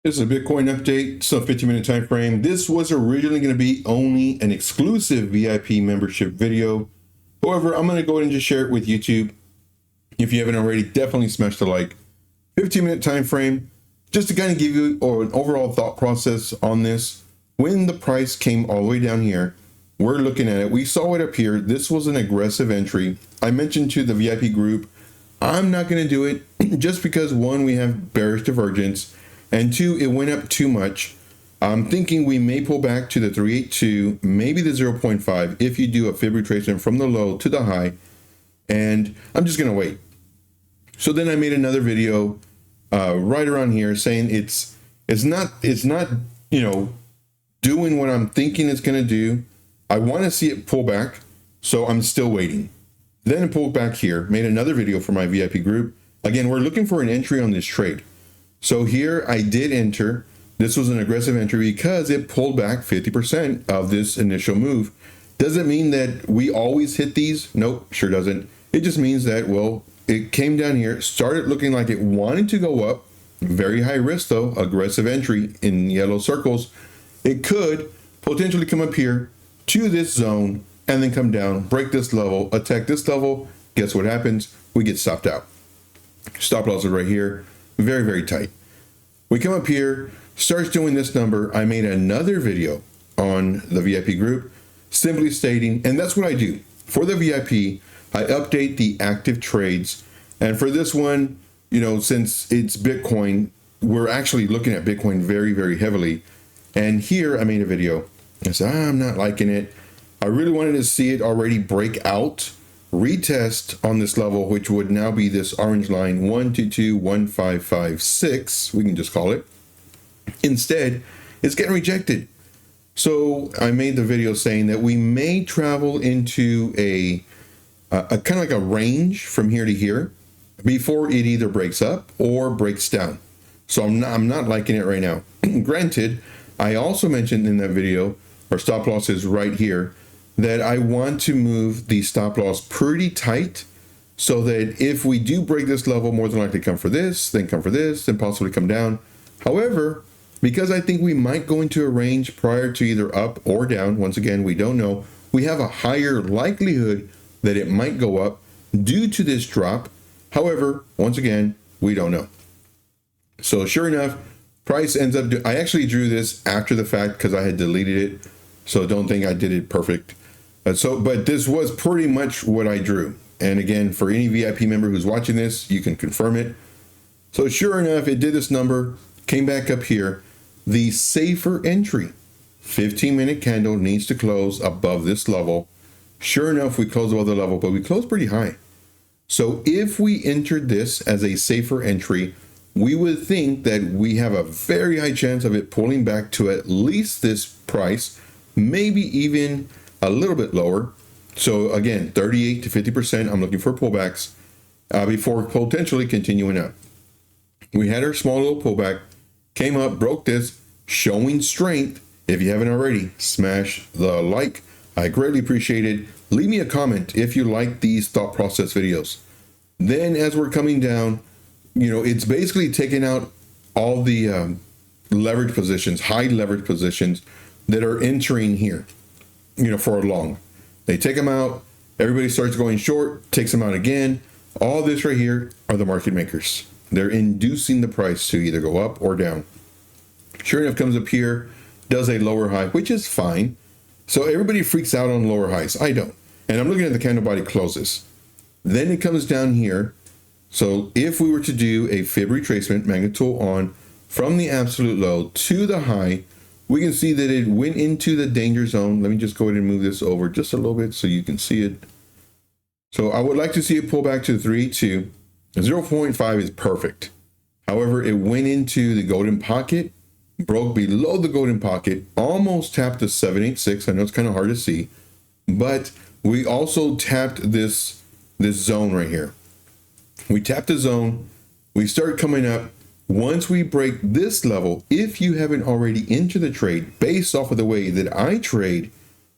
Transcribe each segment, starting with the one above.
This is a Bitcoin update, so 15-minute time frame. This was originally going to be only an exclusive VIP membership video. However, I'm going to go ahead and just share it with YouTube. If you haven't already, definitely smash the like. 15-minute time frame, just to kind of give you an overall thought process on this. When the price came all the way down here, we're looking at it. We saw it up here. This was an aggressive entry. I mentioned to the VIP group, I'm not going to do it just because, one, we have bearish divergence, and two, it went up too much. I'm thinking we may pull back to the 382, maybe the 0.5 if you do a fib retracement from the low to the high, and I'm just going to wait. So then I made another video right around here saying it's not doing what I'm thinking it's going to do. I want to see it pull back, so I'm still waiting. Then it pulled back here, made another video for my VIP group. Again, we're looking for an entry on this trade. So here I did enter. This was an aggressive entry because it pulled back 50% of this initial move. Doesn't mean that we always hit these. Nope, sure doesn't. It just means that, well, it came down here, started looking like it wanted to go up. Very high risk though, aggressive entry in yellow circles. It could potentially come up here to this zone and then come down, break this level, attack this level. Guess what happens? We get stopped out. Stop loss is right here. Very, very tight. We come up here, starts doing this number. I made another video on the VIP group simply stating, and that's what I do. For the VIP, I update the active trades. And for this one, since it's Bitcoin, we're actually looking at Bitcoin very, very heavily. And here I made a video. I said, I'm not liking it. I really wanted to see it already break out, retest on this level, which would now be this orange line 1221556, we can just call it. Instead, it's getting rejected. So I made the video saying that we may travel into a kind of like a range from here to here before it either breaks up or breaks down. So I'm not liking it right now. Granted, I also mentioned in that video, our stop loss is right here, that I want to move the stop loss pretty tight so that if we do break this level, more than likely come for this, then come for this, then possibly come down. However, because I think we might go into a range prior to either up or down, once again, we don't know, we have a higher likelihood that it might go up due to this drop. However, once again, we don't know. So sure enough, price ends up, I actually drew this after the fact because I had deleted it. So don't think I did it perfect. But this was pretty much what I drew. And again, for any VIP member who's watching this, you can confirm it. So sure enough, it did this number, came back up here. The safer entry, 15-minute candle needs to close above this level. Sure enough, we closed above the level, but we closed pretty high. So if we entered this as a safer entry, we would think that we have a very high chance of it pulling back to at least this price, maybe even a little bit lower. So again, 38 to 50%, I'm looking for pullbacks before potentially continuing up. We had our small little pullback, came up, broke this, showing strength. If you haven't already, smash the like. I greatly appreciate it. Leave me a comment if you like these thought process videos. Then as we're coming down, it's basically taking out all the leverage positions, high leverage positions that are entering here, for a long. They take them out, everybody starts going short, takes them out again. All this right here are the market makers. They're inducing the price to either go up or down. Sure enough, comes up here, does a lower high, which is fine. So everybody freaks out on lower highs. I don't. And I'm looking at the candle body closes. Then it comes down here. So if we were to do a fib retracement, magnet tool on, from the absolute low to the high, we can see that it went into the danger zone. Let me just go ahead and move this over just a little bit so you can see it. So I would like to see it pull back to the 3.2. 0.5 is perfect. However, it went into the golden pocket, broke below the golden pocket, almost tapped the 786. I know it's kind of hard to see, but we also tapped this zone right here. We tapped the zone. We start coming up. Once we break this level, if you haven't already entered the trade based off of the way that I trade,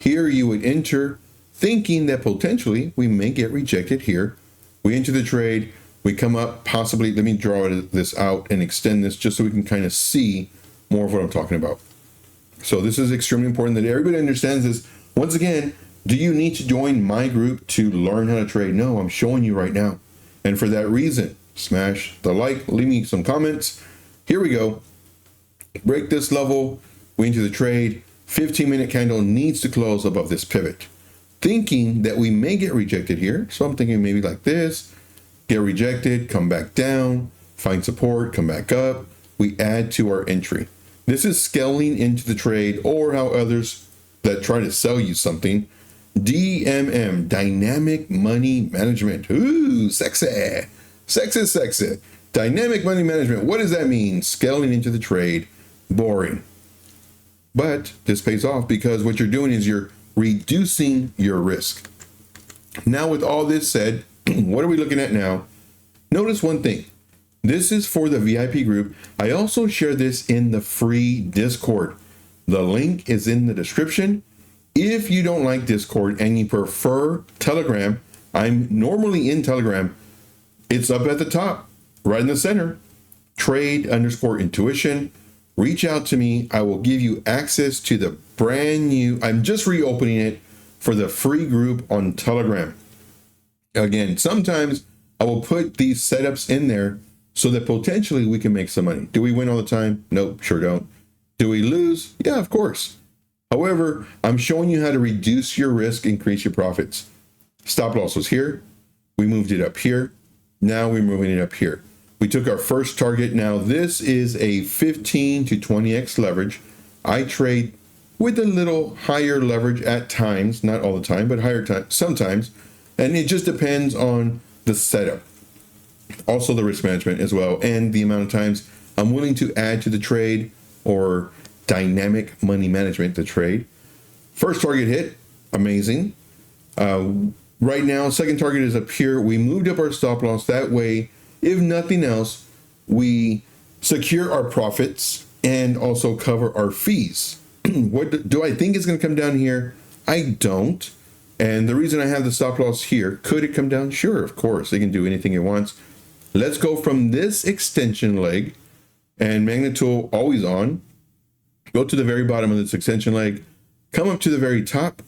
here you would enter thinking that potentially we may get rejected here. We enter the trade, We come up, possibly, let me draw this out and extend this just so we can kind of see more of what I'm talking about. So this is extremely important that everybody understands this. Once again, do you need to join my group to learn how to trade? No, I'm showing you right now. And for that reason, smash the like, leave me some comments. Here we go. Break this level, we into the trade. 15-minute candle needs to close above this pivot. Thinking that we may get rejected here. So I'm thinking maybe like this, get rejected, come back down, find support, come back up. We add to our entry. This is scaling into the trade, or how others that try to sell you something. DMM, dynamic money management. Ooh, sexy, sexy, sexy. Dynamic money management. What does that mean? Scaling into the trade. Boring. But this pays off because what you're doing is you're reducing your risk. Now, with all this said, what are we looking at now? Notice one thing. This is for the VIP group. I also share this in the free Discord. The link is in the description. If you don't like Discord and you prefer Telegram, I'm normally in Telegram. It's up at the top, right in the center. Trade_intuition. Reach out to me. I will give you access to the brand new, I'm just reopening it for the free group on Telegram. Again, sometimes I will put these setups in there so that potentially we can make some money. Do we win all the time? Nope, sure don't. Do we lose? Yeah, of course. However, I'm showing you how to reduce your risk, increase your profits. Stop loss was here. We moved it up here. Now we're moving it up here. We took our first target. Now this is a 15 to 20x leverage. I trade with a little higher leverage at times, not all the time, but higher time sometimes. And it just depends on the setup. Also the risk management as well, and the amount of times I'm willing to add to the trade, or dynamic money management to trade. First target hit, amazing. Right now, second target is up here. We moved up our stop loss. That way, if nothing else, we secure our profits and also cover our fees. What do I think is going to come down here? I don't. And the reason I have the stop loss here, could it come down? Sure, of course. It can do anything it wants. Let's go from this extension leg, and magnet tool always on. Go to the very bottom of this extension leg, come up to the very top.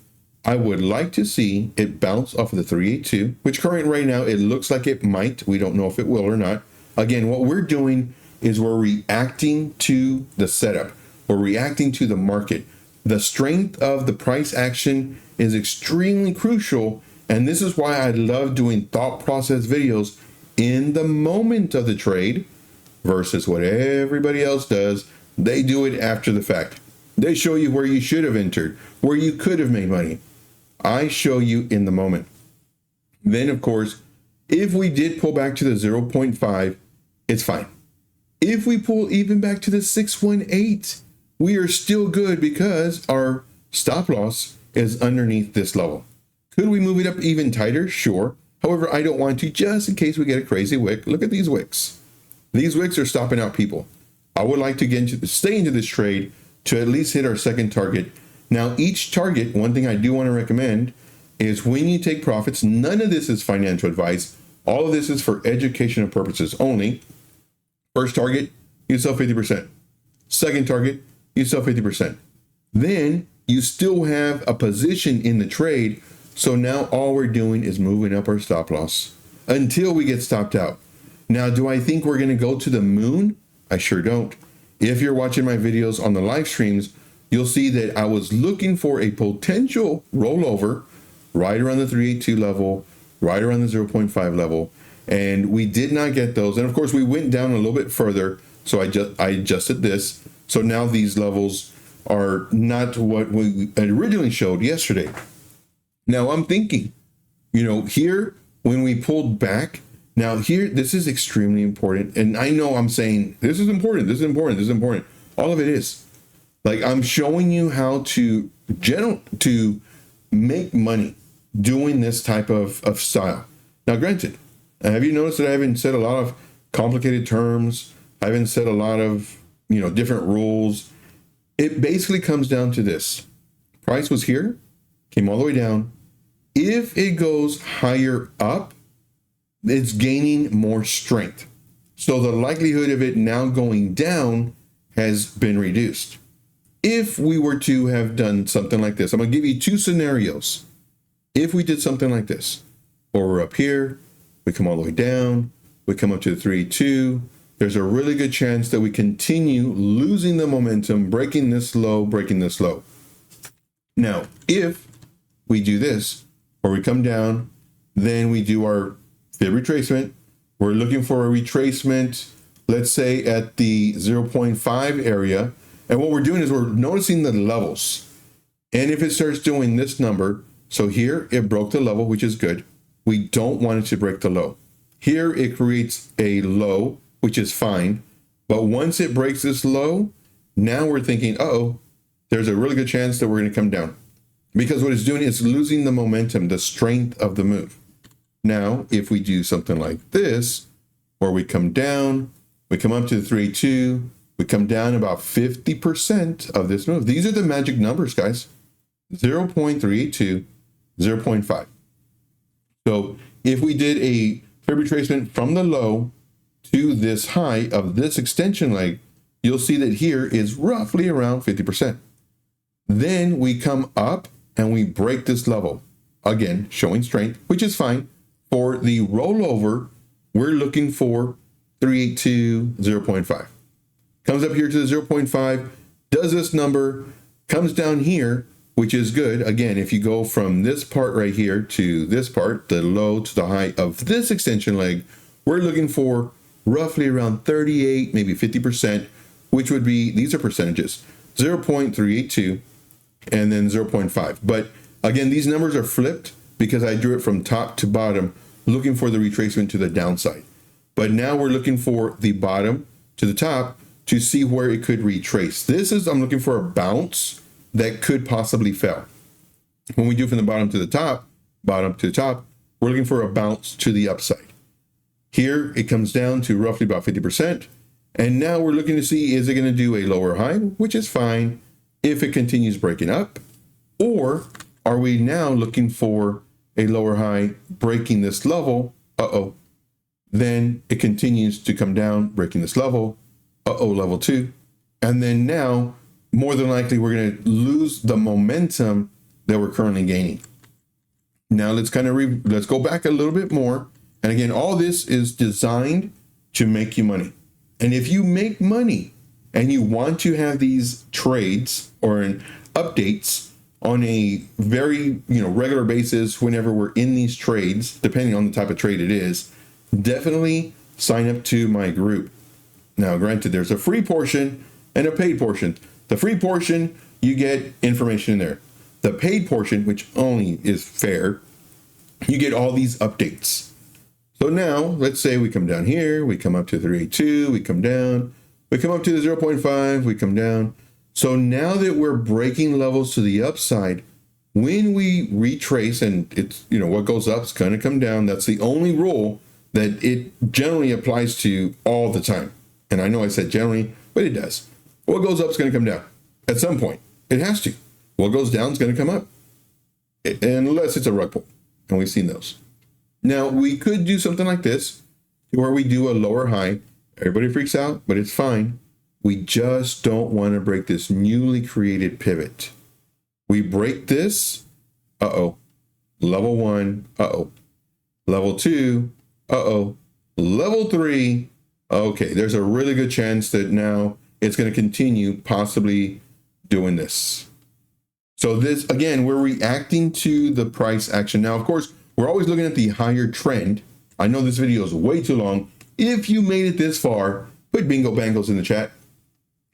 I would like to see it bounce off of the 382, which current right now, it looks like it might. We don't know if it will or not. Again, what we're doing is we're reacting to the setup. We're reacting to the market. The strength of the price action is extremely crucial. And this is why I love doing thought process videos in the moment of the trade versus what everybody else does. They do it after the fact. They show you where you should have entered, where you could have made money. I show you in the moment. Then, of course, if we did pull back to the 0.5, it's fine. If we pull even back to the 618, we are still good because our stop loss is underneath this level. Could we move it up even tighter? Sure. However, I don't want to, just in case we get a crazy wick. Look at these wicks. These wicks are stopping out people. I would like to stay into this trade to at least hit our second target. Now, each target, one thing I do want to recommend is when you take profits, none of this is financial advice. All of this is for educational purposes only. First target, you sell 50%. Second target, you sell 50%. Then you still have a position in the trade. So now all we're doing is moving up our stop loss until we get stopped out. Now, do I think we're going to go to the moon? I sure don't. If you're watching my videos on the live streams, you'll see that I was looking for a potential rollover right around the 382 level, right around the 0.5 level. And we did not get those. And of course, we went down a little bit further. So I adjusted this. So now these levels are not what we originally showed yesterday. Now I'm thinking, here, when we pulled back, now here, this is extremely important. And I know I'm saying, this is important, this is important, this is important. All of it is. Like, I'm showing you how to make money doing this type of style. Now, granted, have you noticed that I haven't said a lot of complicated terms? I haven't said a lot of, different rules. It basically comes down to this. Price was here, came all the way down. If it goes higher up, it's gaining more strength. So the likelihood of it now going down has been reduced. If we were to have done something like this, I'm going to give you two scenarios. If we did something like this, or we're up here, we come all the way down, we come up to the 3-2, there's a really good chance that we continue losing the momentum, breaking this low, breaking this low. Now, if we do this, or we come down, then we do our fib retracement. We're looking for a retracement, let's say at the 0.5 area. And what we're doing is we're noticing the levels. And if it starts doing this number, so here it broke the level, which is good. We don't want it to break the low. Here it creates a low, which is fine. But once it breaks this low, now we're thinking, uh-oh, there's a really good chance that we're going to come down. Because what it's doing is losing the momentum, the strength of the move. Now, if we do something like this, where we come down, we come up to the 3-2, we come down about 50% of this move. These are the magic numbers, guys. 0.382, 0.5. So if we did a fib retracement from the low to this high of this extension leg, you'll see that here is roughly around 50%. Then we come up and we break this level. Again, showing strength, which is fine. For the rollover, we're looking for 382, 0.5. Comes up here to the 0.5, does this number, comes down here, which is good. Again, if you go from this part right here to this part, the low to the high of this extension leg, we're looking for roughly around 38, maybe 50%, which would be, these are percentages, 0.382 and then 0.5. But again, these numbers are flipped because I drew it from top to bottom, looking for the retracement to the downside. But now we're looking for the bottom to the top to see where it could retrace. This is, I'm looking for a bounce that could possibly fail. When we do from the bottom to the top, we're looking for a bounce to the upside. Here, it comes down to roughly about 50%. And now we're looking to see, is it going to do a lower high, which is fine if it continues breaking up, or are we now looking for a lower high breaking this level? Uh-oh. Then it continues to come down, breaking this level. Uh-oh, level 2. And then now, more than likely, we're going to lose the momentum that we're currently gaining. Now let's let's go back a little bit more. And again, all this is designed to make you money. And if you make money and you want to have these trades or updates on a very regular basis whenever we're in these trades, depending on the type of trade it is, definitely sign up to my group. Now, granted, there's a free portion and a paid portion. The free portion, you get information in there. The paid portion, which only is fair, you get all these updates. So now, let's say we come down here, we come up to 382, we come down, we come up to the 0.5, we come down. So now that we're breaking levels to the upside, when we retrace, and it's, what goes up is going to come down. That's the only rule that it generally applies to all the time. And I know I said generally, but it does. What goes up is going to come down at some point. It has to. What goes down is going to come up, unless it's a rug pull. And we've seen those. Now, we could do something like this, where we do a lower high. Everybody freaks out, but it's fine. We just don't want to break this newly created pivot. We break this. Uh-oh. Level 1. Uh-oh. Level 2. Uh-oh. Level 3. Okay, there's a really good chance that now it's going to continue possibly doing this. So this, again, we're reacting to the price action. Now, of course, we're always looking at the higher trend. I know this video is way too long. If you made it this far, put bingo bangles in the chat.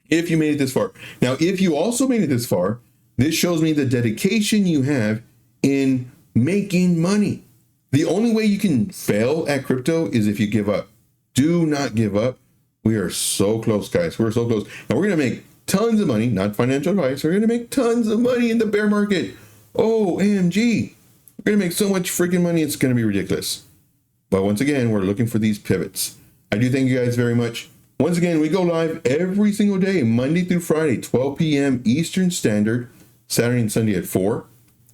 If you made it this far. Now, if you also made it this far, this shows me the dedication you have in making money. The only way you can fail at crypto is if you give up. Do not give up. We are so close, guys. We're so close. And we're going to make tons of money, not financial advice. We're going to make tons of money in the bear market. OMG. We're going to make so much freaking money. It's going to be ridiculous. But once again, we're looking for these pivots. I do thank you guys very much. Once again, we go live every single day, Monday through Friday, 12 p.m. Eastern Standard, Saturday and Sunday at 4.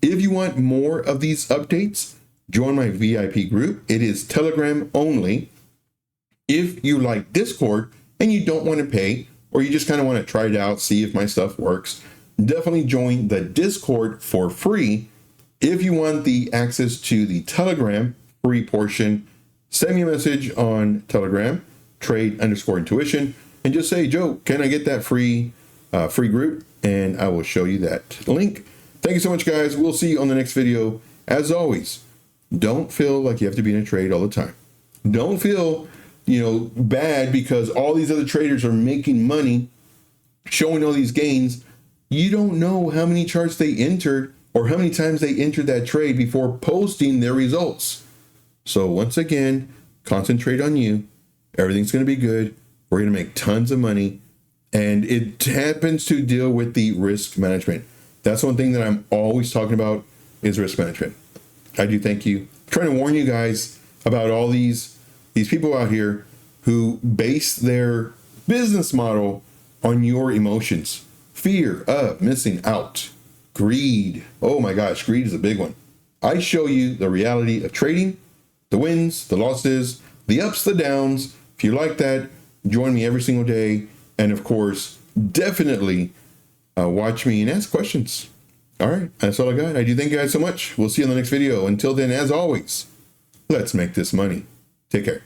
If you want more of these updates, join my VIP group. It is Telegram only. If you like Discord and you don't want to pay, or you just kind of want to try it out, see if my stuff works, definitely join the Discord for free. If you want the access to the Telegram free portion, send me a message on Telegram, trade_intuition, and just say, Joe, can I get that free group? And I will show you that link. Thank you so much, guys. We'll see you on the next video. As always, don't feel like you have to be in a trade all the time. Don't feel, bad because all these other traders are making money, showing all these gains. You don't know how many charts they entered or how many times they entered that trade before posting their results. So once again, concentrate on you. Everything's going to be good. We're going to make tons of money. And it happens to deal with the risk management. That's one thing that I'm always talking about is risk management. I do thank you. I'm trying to warn you guys about all these people out here who base their business model on your emotions. Fear of missing out. Greed. Oh my gosh, greed is a big one. I show you the reality of trading, the wins, the losses, the ups, the downs. If you like that, join me every single day. And of course, definitely watch me and ask questions. All right, that's all I got. I do thank you guys so much. We'll see you in the next video. Until then, as always, let's make this money. Take care.